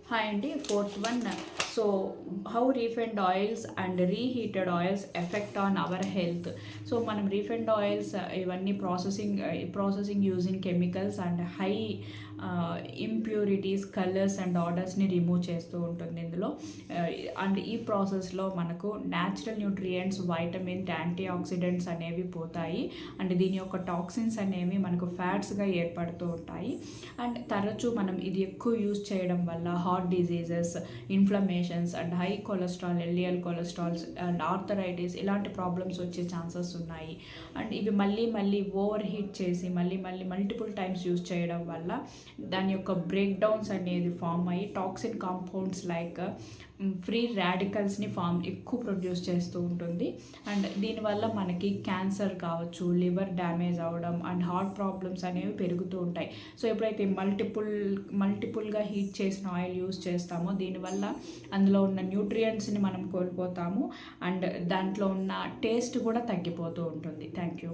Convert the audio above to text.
Hi అండి. Fourth one. So how refined oils and reheated oils effect on our health. So మనం refined oils ఇవన్నీ processing using chemicals and high impurities, colours and ఆర్డర్స్ని remove చేస్తూ ఉంటుంది ఇందులో. And ఈ ప్రాసెస్లో మనకు natural nutrients, vitamins, antioxidants అనేవి పోతాయి. అండ్ దీని యొక్క టాక్సిన్స్ అనేవి మనకు ఫ్యాట్స్గా ఏర్పడుతూ ఉంటాయి. అండ్ తరచూ మనం ఇది ఎక్కువ యూజ్ చేయడం వల్ల heart diseases, inflammations and high cholesterol, LDL cholesterols and arthritis ఇలాంటి ప్రాబ్లమ్స్ వచ్చే ఛాన్సెస్ ఉన్నాయి. అండ్ ఇవి మళ్ళీ ఓవర్ హీట్ చేసి మళ్ళీ మల్టిపుల్ టైమ్స్ యూజ్ చేయడం వల్ల దాని యొక్క బ్రేక్ డౌన్స్ అనేది ఫామ్ అయ్యి టాక్సిన్ కాంపౌండ్స్ లైక్ ఫ్రీ రాడికల్స్ని ఎక్కువ ప్రొడ్యూస్ చేస్తూ ఉంటుంది. అండ్ దీనివల్ల మనకి క్యాన్సర్ కావచ్చు, లివర్ డ్యామేజ్ అవ్వడం అండ్ హార్ట్ ప్రాబ్లమ్స్ అనేవి పెరుగుతూ ఉంటాయి. సో ఎప్పుడైతే మల్టిపుల్గా హీట్ చేసిన ఆయిల్ యూస్ చేస్తామో దీనివల్ల అందులో ఉన్న న్యూట్రియంట్స్ని మనం కోల్పోతాము. అండ్ దాంట్లో ఉన్న టేస్ట్ కూడా తగ్గిపోతూ ఉంటుంది. Thank you.